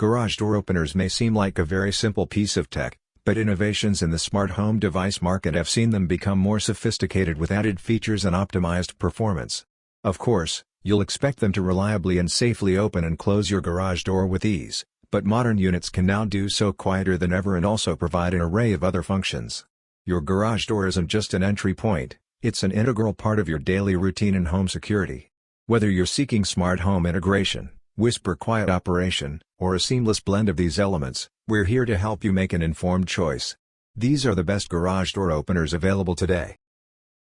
Garage door openers may seem like a very simple piece of tech, but innovations in the smart home device market have seen them become more sophisticated with added features and optimized performance. Of course, you'll expect them to reliably and safely open and close your garage door with ease, but modern units can now do so quieter than ever and also provide an array of other functions. Your garage door isn't just an entry point, it's an integral part of your daily routine and home security. Whether you're seeking smart home integration, whisper quiet operation, or a seamless blend of these elements, we're here to help you make an informed choice. These are the best garage door openers available today.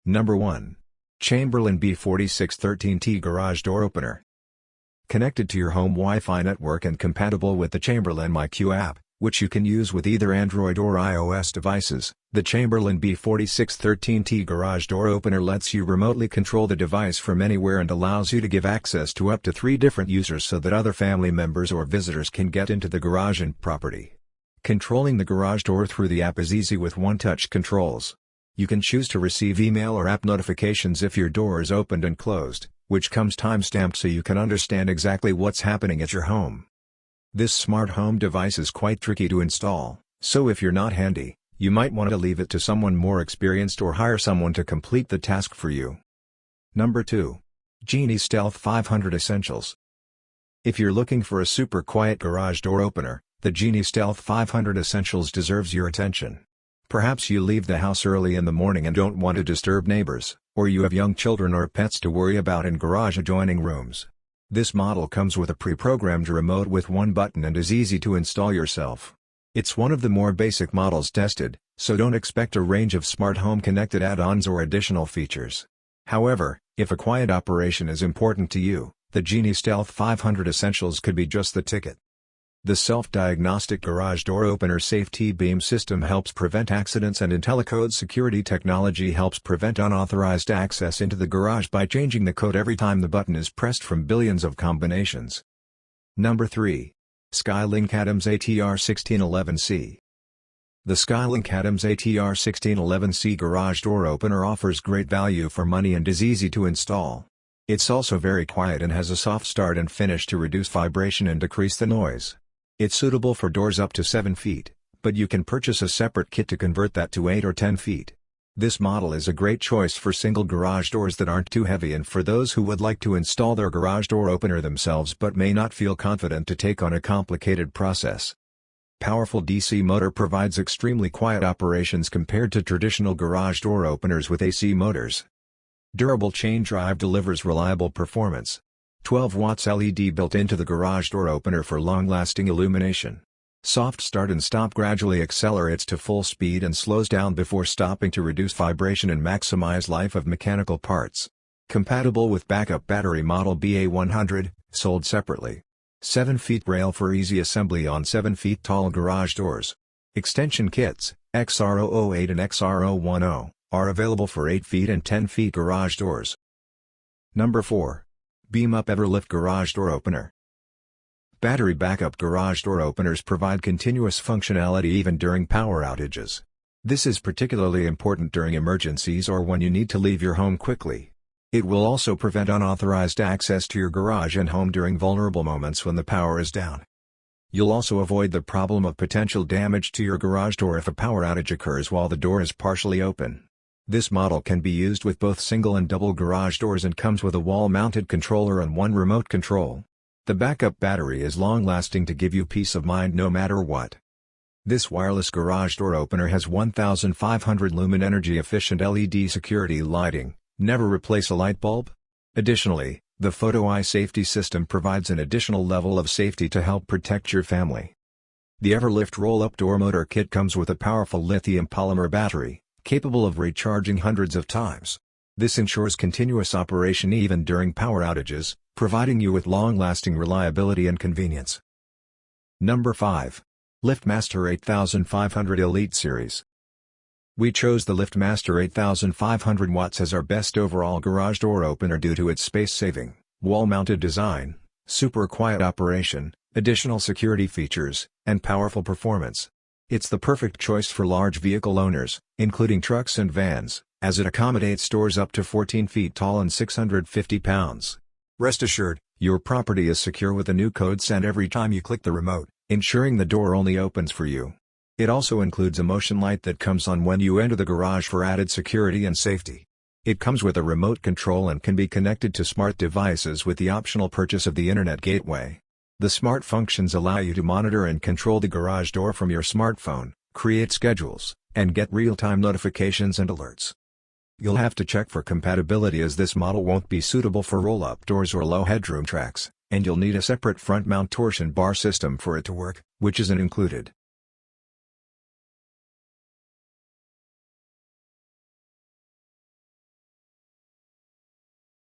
Number 1. Chamberlain B4613T Garage Door Opener. Connected to your home Wi-Fi network and compatible with the Chamberlain IQ app, which you can use with either Android or iOS devices, the Chamberlain B4613T Garage Door Opener lets you remotely control the device from anywhere and allows you to give access to up to 3 different users so that other family members or visitors can get into the garage and property. Controlling the garage door through the app is easy with one-touch controls. You can choose to receive email or app notifications if your door is opened and closed, which comes time-stamped so you can understand exactly what's happening at your home. This smart home device is quite tricky to install, so if you're not handy, you might want to leave it to someone more experienced or hire someone to complete the task for you. Number 2. Genie Stealth 500 Essentials. If you're looking for a super quiet garage door opener, the Genie Stealth 500 Essentials deserves your attention. Perhaps you leave the house early in the morning and don't want to disturb neighbors, or you have young children or pets to worry about in garage adjoining rooms. This model comes with a pre-programmed remote with one button and is easy to install yourself. It's one of the more basic models tested, so don't expect a range of smart home connected add-ons or additional features. However, if a quiet operation is important to you, the Genie Stealth 500 Essentials could be just the ticket. The self-diagnostic garage door opener safety beam system helps prevent accidents, and IntelliCode security technology helps prevent unauthorized access into the garage by changing the code every time the button is pressed from billions of combinations. Number 3. Skylink Adams ATR1611C. The Skylink Adams ATR1611C garage door opener offers great value for money and is easy to install. It's also very quiet and has a soft start and finish to reduce vibration and decrease the noise. It's suitable for doors up to 7 feet, but you can purchase a separate kit to convert that to 8 or 10 feet. This model is a great choice for single garage doors that aren't too heavy and for those who would like to install their garage door opener themselves but may not feel confident to take on a complicated process. Powerful DC motor provides extremely quiet operations compared to traditional garage door openers with AC motors. Durable chain drive delivers reliable performance. 12 watts LED built into the garage door opener for long-lasting illumination. Soft start and stop gradually accelerates to full speed and slows down before stopping to reduce vibration and maximize life of mechanical parts. Compatible with backup battery model BA100, sold separately. 7 feet rail for easy assembly on 7 feet tall garage doors. Extension kits, XR008 and XR010, are available for 8 feet and 10 feet garage doors. Number 4. Beam Up Everlift Garage Door Opener. Battery backup garage door openers provide continuous functionality even during power outages. This is particularly important during emergencies or when you need to leave your home quickly. It will also prevent unauthorized access to your garage and home during vulnerable moments when the power is down. You'll also avoid the problem of potential damage to your garage door if a power outage occurs while the door is partially open. This model can be used with both single and double garage doors and comes with a wall-mounted controller and one remote control. The backup battery is long-lasting to give you peace of mind no matter what. This wireless garage door opener has 1500 lumen energy-efficient LED security lighting. Never replace a light bulb? Additionally, the Photo Eye safety system provides an additional level of safety to help protect your family. The Everlift roll-up door motor kit comes with a powerful lithium polymer battery, capable of recharging hundreds of times. This ensures continuous operation even during power outages, providing you with long-lasting reliability and convenience. Number 5. LiftMaster 8500 Elite Series. We chose the LiftMaster 8500 watts as our best overall garage door opener due to its space-saving, wall-mounted design, super quiet operation, additional security features, and powerful performance. It's the perfect choice for large vehicle owners, including trucks and vans, as it accommodates doors up to 14 feet tall and 650 pounds. Rest assured, your property is secure with a new code sent every time you click the remote, ensuring the door only opens for you. It also includes a motion light that comes on when you enter the garage for added security and safety. It comes with a remote control and can be connected to smart devices with the optional purchase of the Internet gateway. The smart functions allow you to monitor and control the garage door from your smartphone, create schedules, and get real-time notifications and alerts. You'll have to check for compatibility as this model won't be suitable for roll-up doors or low headroom tracks, and you'll need a separate front-mount torsion bar system for it to work, which isn't included.